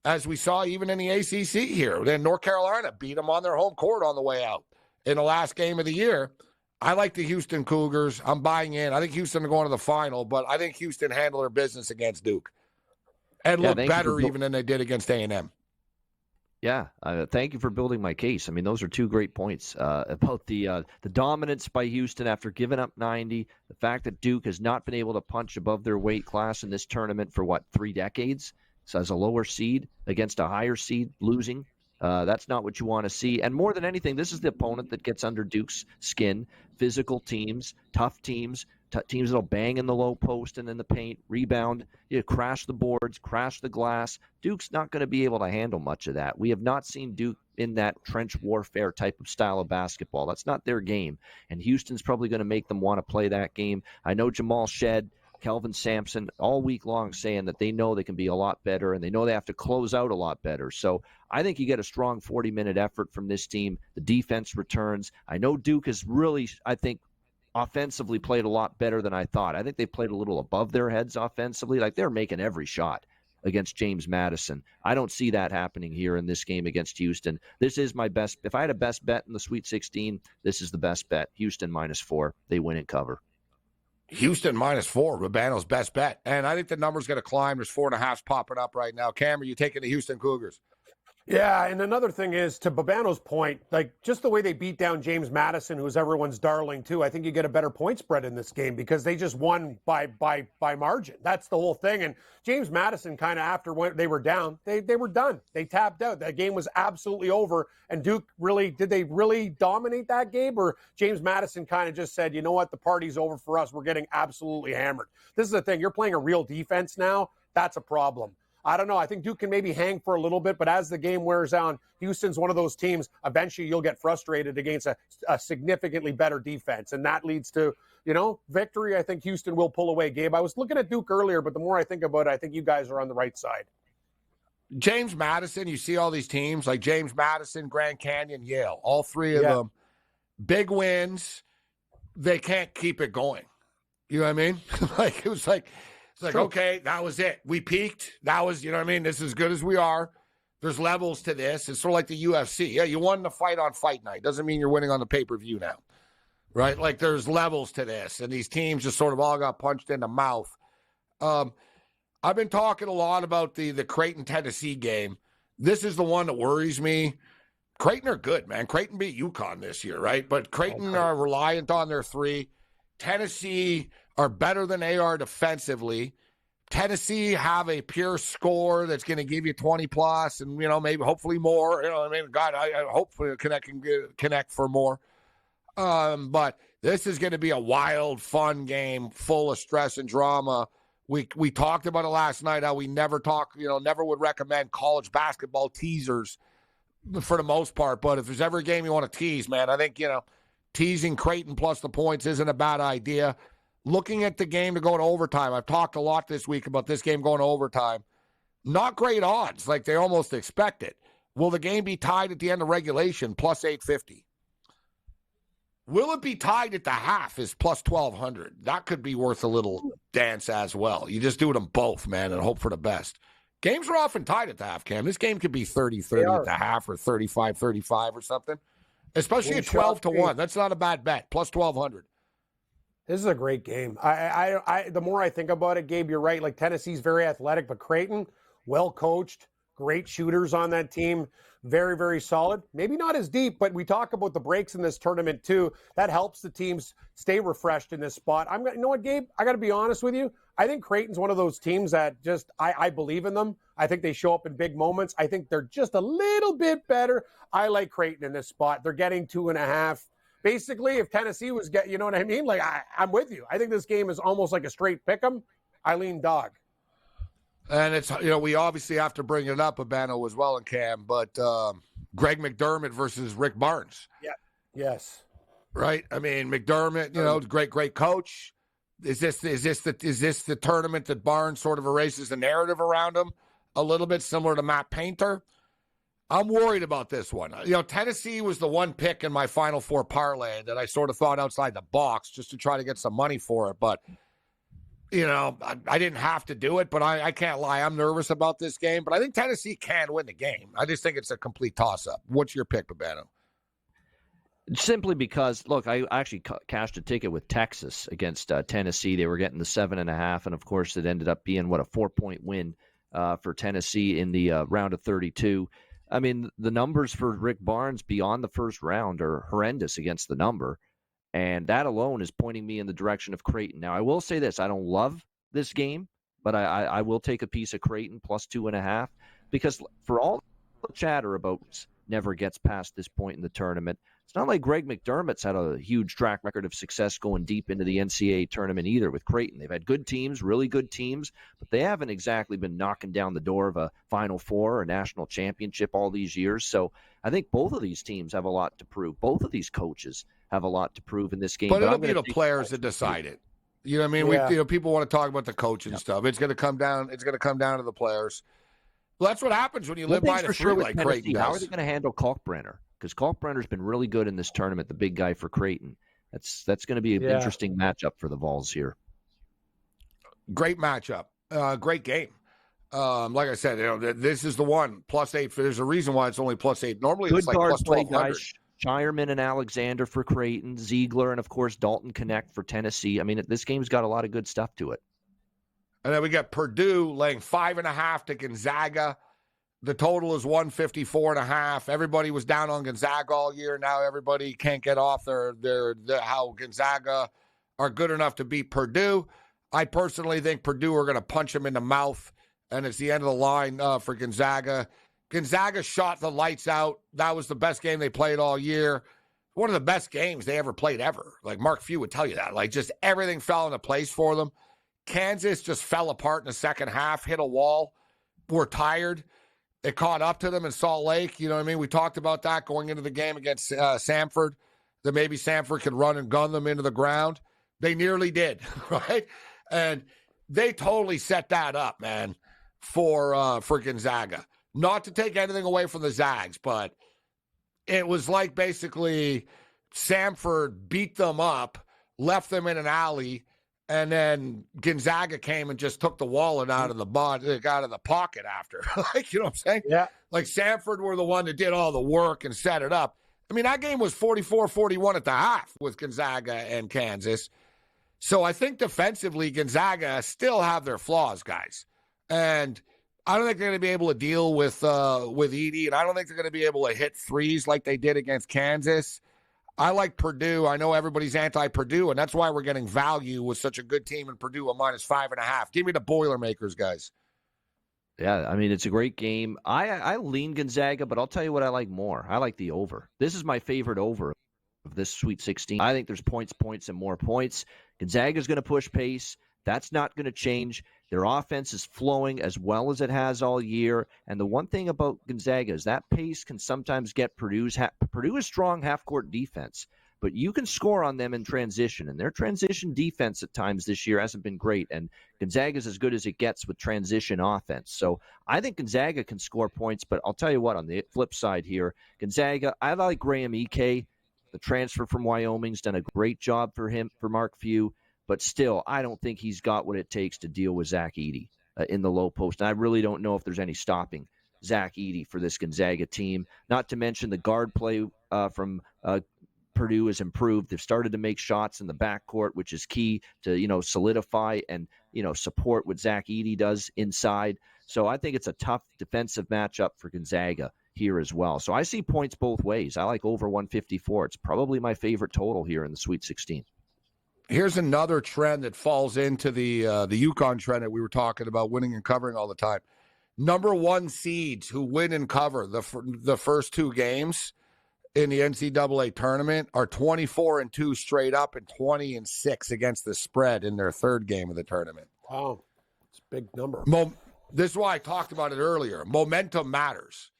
As we saw even in the ACC here. Then North Carolina beat them on their home court on the way out in the last game of the year. I like the Houston Cougars. I'm buying in. I think Houston are going to the final, but I think Houston handled their business against Duke and looked better even than they did against A&M.
Yeah, thank you for building my case. I mean, those are 2 great points about the dominance by Houston after giving up 90, the fact that Duke has not been able to punch above their weight class in this tournament for, 3 decades? So as a lower seed against a higher seed losing. That's not what you want to see. And more than anything, this is the opponent that gets under Duke's skin. Physical teams, tough teams, teams that'll bang in the low post and in the paint, rebound, crash the boards, crash the glass. Duke's not going to be able to handle much of that. We have not seen Duke in that trench warfare type of style of basketball. That's not their game. And Houston's probably going to make them want to play that game. I know Jamal Shed, Kelvin Sampson, all week long saying that they know they can be a lot better and they know they have to close out a lot better. So I think you get a strong 40-minute effort from this team. The defense returns. I know Duke has really, offensively played a lot better than I thought. I think they played a little above their heads offensively. Like, they're making every shot against James Madison. I don't see that happening here in this game against Houston. This is my best. If I had a best bet in the Sweet 16, this is the best bet. Houston -4. They win and cover.
Houston -4, Babano's best bet. And I think the number's going to climb. There's 4.5s popping up right now. Cam, are you taking the Houston Cougars?
Yeah, and another thing is, to Babano's point, like just the way they beat down James Madison, who's everyone's darling too, I think you get a better point spread in this game because they just won by margin. That's the whole thing. And James Madison kind of after when they were down, they were done. They tapped out. That game was absolutely over. And Duke did they really dominate that game? Or James Madison kind of just said, you know what, the party's over for us. We're getting absolutely hammered. This is the thing. You're playing a real defense now. That's a problem. I don't know. I think Duke can maybe hang for a little bit, but as the game wears on, Houston's one of those teams. Eventually, you'll get frustrated against a significantly better defense, and that leads to, victory. I think Houston will pull away. Gabe, I was looking at Duke earlier, but the more I think about it, I think you guys are on the right side.
James Madison, you see all these teams like James Madison, Grand Canyon, Yale, all three of them, big wins. They can't keep it going. You know what I mean? It's like, okay, that was it. We peaked. That was, this is as good as we are. There's levels to this. It's sort of like the UFC. Yeah, you won the fight on fight night. Doesn't mean you're winning on the pay-per-view now, right? Like there's levels to this. And these teams just sort of all got punched in the mouth. I've been talking a lot about the Creighton-Tennessee game. This is the one that worries me. Creighton are good, man. Creighton beat UConn this year, right? But Creighton are reliant on their three. Tennessee are better than they are defensively. Tennessee have a pure score that's going to give you 20 plus and, maybe hopefully more. God, I hopefully connect for more. But this is going to be a wild, fun game full of stress and drama. We talked about it last night, how we never would recommend college basketball teasers for the most part. But if there's ever a game you want to tease, man, I think, teasing Creighton plus the points isn't a bad idea. Looking at the game to go to overtime, I've talked a lot this week about this game going to overtime. Not great odds, like they almost expect it. Will the game be tied at the end of regulation, plus 850? Will it be tied at the half, is plus 1,200? That could be worth a little dance as well. You just do them both, man, and hope for the best. Games are often tied at the half, Cam. This game could be 30-30 at the half or 35-35 or something, especially at 12-1. That's not a bad bet, plus 1,200.
This is a great game. The more I think about it, Gabe, you're right. Like Tennessee's very athletic, but Creighton, well coached, great shooters on that team, very, very solid. Maybe not as deep, but we talk about the breaks in this tournament too. That helps the teams stay refreshed in this spot. You know what, Gabe? I got to be honest with you. I think Creighton's one of those teams that just I believe in them. I think they show up in big moments. I think they're just a little bit better. I like Creighton in this spot. They're getting 2.5. Basically, if Tennessee was you know what I mean? Like, I'm with you. I think this game is almost like a straight pick 'em. I lean dog.
And it's, we obviously have to bring it up, Abano as well, and Cam, but Greg McDermott versus Rick Barnes.
Yeah. Yes.
Right? I mean, McDermott, great coach. Is this the tournament that Barnes sort of erases the narrative around him a little bit, similar to Matt Painter? I'm worried about this one. Tennessee was the one pick in my Final Four parlay that I sort of thought outside the box just to try to get some money for it. But, I didn't have to do it, but I can't lie. I'm nervous about this game. But I think Tennessee can win the game. I just think it's a complete toss-up. What's your pick, Babano?
Simply because, look, I actually cashed a ticket with Texas against Tennessee. They were getting the 7.5, and, of course, it ended up being, a 4-point win for Tennessee in the round of 32. I mean, the numbers for Rick Barnes beyond the first round are horrendous against the number, and that alone is pointing me in the direction of Creighton. Now, I will say this. I don't love this game, but I will take a piece of Creighton plus 2.5 because for all the chatter about never gets past this point in the tournament, it's not like Greg McDermott's had a huge track record of success going deep into the NCAA tournament either with Creighton. They've had good teams, really good teams, but they haven't exactly been knocking down the door of a Final Four or national championship all these years. So I think both of these teams have a lot to prove. Both of these coaches have a lot to prove in this game.
But it'll be the players that decide it. You know what I mean? Yeah. People want to talk about the coach and stuff. It's going to come down. It's going to come down to the players. Well, that's what happens when you live by the three like Creighton does.
How are they going to handle Kalkbrenner? Because Kalkbrenner's been really good in this tournament, the big guy for Creighton. That's going to be an interesting matchup for the Vols here.
Great matchup. Great game. Like I said, this is the one, plus 8. There's a reason why it's only plus 8. Normally
good
it's like plus 1,200.
Shireman and Alexander for Creighton, Ziegler, and, of course, Dalton Connect for Tennessee. I mean, this game's got a lot of good stuff to it.
And then we got Purdue laying 5.5 to Gonzaga. The total is 154.5. Everybody was down on Gonzaga all year. Now everybody can't get off their how Gonzaga are good enough to beat Purdue. I personally think Purdue are going to punch them in the mouth, and it's the end of the line for Gonzaga. Gonzaga shot the lights out. That was the best game they played all year. One of the best games they ever played ever. Like, Mark Few would tell you that. Like, just everything fell into place for them. Kansas just fell apart in the second half, hit a wall. We're tired. It caught up to them in Salt Lake. You know what I mean? We talked about that going into the game against Samford, that maybe Samford could run and gun them into the ground. They nearly did, right? And they totally set that up, man, for Gonzaga. Not to take anything away from the Zags, but it was like basically Samford beat them up, left them in an alley, and then Gonzaga came and just took the wallet out of the pocket after. Like, you know what I'm saying?
Yeah.
Like, Samford were the one that did all the work and set it up. I mean, that game was 44-41 at the half with Gonzaga and Kansas. So I think defensively, Gonzaga still have their flaws, guys. And I don't think they're going to be able to deal with Edey, and I don't think they're going to be able to hit threes like they did against Kansas. I like Purdue. I know everybody's anti-Purdue, and that's why we're getting value with such a good team in Purdue, a -5.5. Give me the Boilermakers, guys.
Yeah, I mean, it's a great game. I lean Gonzaga, but I'll tell you what I like more. I like the over. This is my favorite over of this Sweet 16. I think there's points, and more points. Gonzaga's going to push pace. That's not going to change. Their offense is flowing as well as it has all year. And the one thing about Gonzaga is that pace can sometimes get Purdue is strong half-court defense, but you can score on them in transition. And their transition defense at times this year hasn't been great. And Gonzaga is as good as it gets with transition offense. So I think Gonzaga can score points. But I'll tell you what, on the flip side here, Gonzaga, I like Graham Ike. The transfer from Wyoming's done a great job for him, for Mark Few. But still, I don't think he's got what it takes to deal with Zach Edey in the low post. And I really don't know if there's any stopping Zach Edey for this Gonzaga team. Not to mention the guard play from Purdue has improved. They've started to make shots in the backcourt, which is key to, solidify and, support what Zach Edey does inside. So I think it's a tough defensive matchup for Gonzaga here as well. So I see points both ways. I like over 154. It's probably my favorite total here in the Sweet 16.
Here's another trend that falls into the UConn trend that we were talking about, winning and covering all the time. Number one seeds who win and cover the first two games in the NCAA tournament are 24-2 straight up and 20-6 against the spread in their third game of the tournament.
Wow, it's a big number.
This is why I talked about it earlier. Momentum matters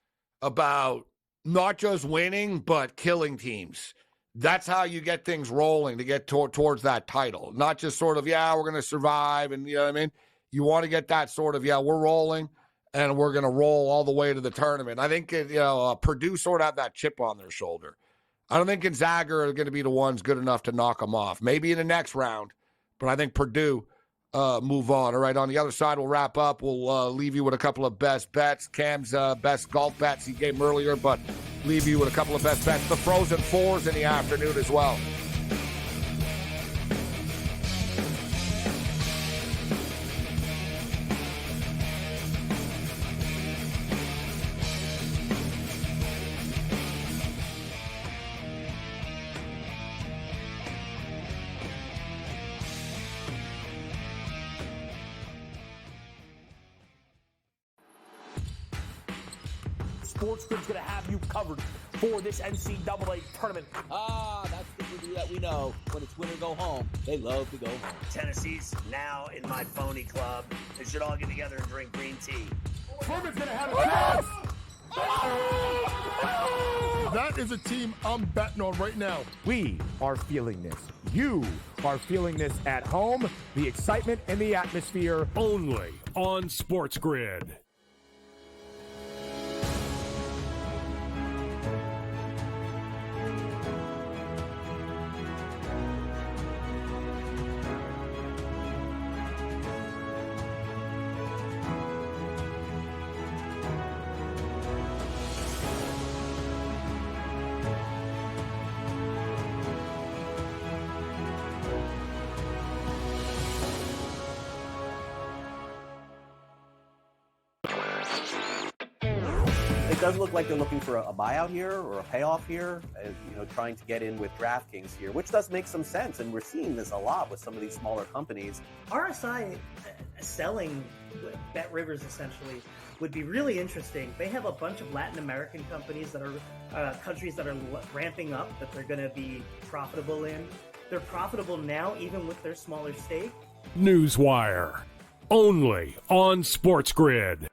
about not just winning, but killing teams. That's how you get things rolling to get towards that title. Not just sort of, we're going to survive. And you know what I mean? You want to get that sort of, we're rolling and we're going to roll all the way to the tournament. I think, Purdue sort of have that chip on their shoulder. I don't think Gonzaga are going to be the ones good enough to knock them off. Maybe in the next round, but I think Purdue move on. All right, on the other side, we'll wrap up. We'll leave you with a couple of best bets. Cam's best golf bets he gave him earlier, but leave you with a couple of best bets. The Frozen Fours in the afternoon as well.
SportsGrid's going to have you covered for this NCAA tournament.
That's the that we know. When it's win or go home, they love to go home.
Tennessee's now in my phony club. They should all get together and drink green tea.
Furman's going to have a chance. That is a team I'm betting on right now.
We are feeling this. You are feeling this at home. The excitement and the atmosphere.
Only on SportsGrid.
It does look like they're looking for a buyout here or a payoff here, trying to get in with DraftKings here, which does make some sense. And we're seeing this a lot with some of these smaller companies.
RSI selling Bet Rivers essentially would be really interesting. They have a bunch of Latin American companies that are countries that are ramping up that they're going to be profitable in. They're profitable now, even with their smaller stake.
Newswire, only on SportsGrid.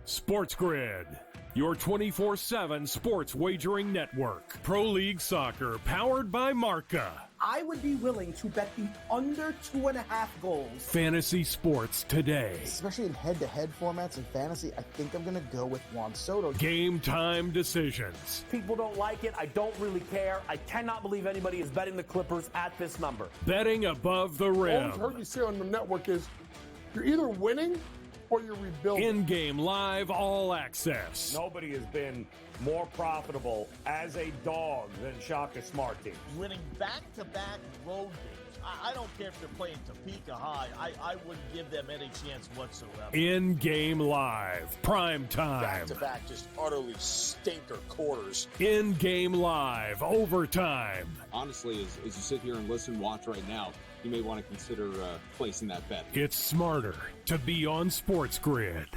SportsGrid, your 24/7 sports wagering network. Pro League Soccer, powered by Marca.
I would be willing to bet the under 2.5 goals.
Fantasy sports today.
Especially in head-to-head formats in fantasy, I think I'm going to go with Juan Soto.
Game time decisions.
People don't like it. I don't really care. I cannot believe anybody is betting the Clippers at this number.
Betting above the rim.
All I've heard you say on the network is you're either winning or you're rebuilding.
In-game live all access.
Nobody has been more profitable as a dog than Shaka Smart teams.
Winning back-to-back road games. I don't care if they're playing Topeka High. I wouldn't give them any chance whatsoever.
In-game live, prime time.
Back-to-back, just utterly stinker quarters.
In-game live, overtime.
Honestly, as you sit here and watch right now, you may want to consider placing that bet.
It's smarter to be on SportsGrid.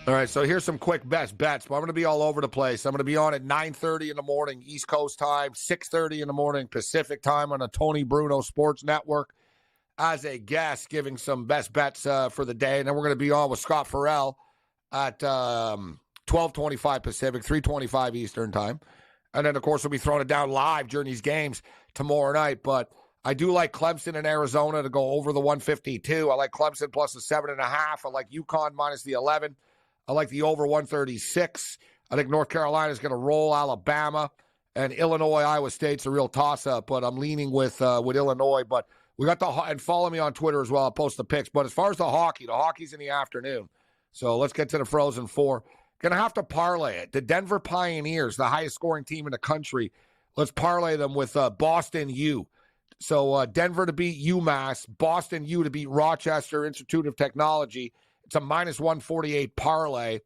All right, so here's some quick bets. But I'm going to be all over the place. I'm going to be on at 9:30 in the morning East Coast time, 6:30 in the morning Pacific time on the Tony Bruno Sports Network as a guest, giving some best bets for the day. And then we're going to be on with Scott Farrell at 12:25 Pacific, 3:25 Eastern time. And then, of course, we'll be throwing it down live during these games tomorrow night. But I do like Clemson and Arizona to go over the 152. I like Clemson plus the 7.5. I like UConn minus the 11. I like the over 136. I think North Carolina is going to roll Alabama, and Illinois, Iowa State's a real toss-up, but I'm leaning with Illinois. But we got and follow me on Twitter as well. I'll post the picks. But as far as the hockey's in the afternoon. So let's get to the Frozen Four. Going to have to parlay it. The Denver Pioneers, the highest scoring team in the country. Let's parlay them with Boston U. So Denver to beat UMass, Boston U to beat Rochester Institute of Technology. It's a minus 148 parlay.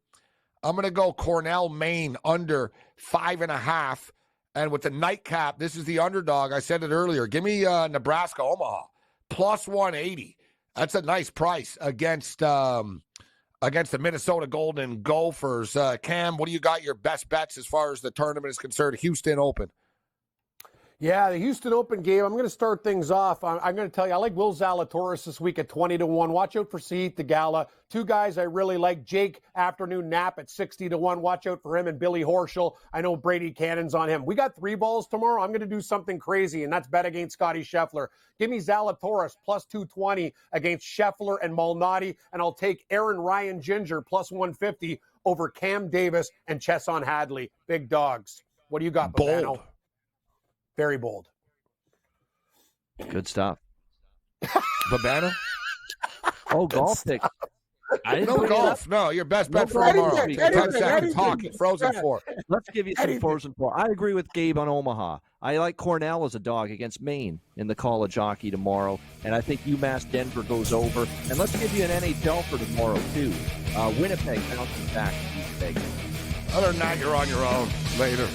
I'm going to go Cornell, Maine, under 5.5. And with the nightcap, this is the underdog. I said it earlier. Give me Nebraska, Omaha, plus 180. That's a nice price against the Minnesota Golden Gophers. Cam, what do you got your best bets as far as the tournament is concerned? Houston Open.
Yeah, the Houston Open game, I'm going to start things off. I'm going to tell you, I like Will Zalatoris this week at 20-1. Watch out for Sahith Theegala. Two guys I really like. Jake Afternoon Nap at 60-1. Watch out for him and Billy Horschel. I know Brady Cannon's on him. We got 3 balls tomorrow. I'm going to do something crazy, and that's bet against Scotty Scheffler. Give me Zalatoris plus 220 against Scheffler and Malnati, and I'll take Aaron Ryan Ginger plus 150 over Cam Davis and Chesson Hadley. Big dogs. What do you got, Babano?
Bold.
Very bold.
Good stuff.
Babano?
Oh, golf pick.
No golf. No, your best bet for tomorrow. 10 seconds. Hockey. Frozen Four.
Let's give you some Frozen Four. I agree with Gabe on Omaha. I like Cornell as a dog against Maine in the college hockey tomorrow. And I think UMass Denver goes over. And let's give you an NHL for tomorrow, too. Winnipeg bouncing back to East Vegas.
Other than that, you're on your own later.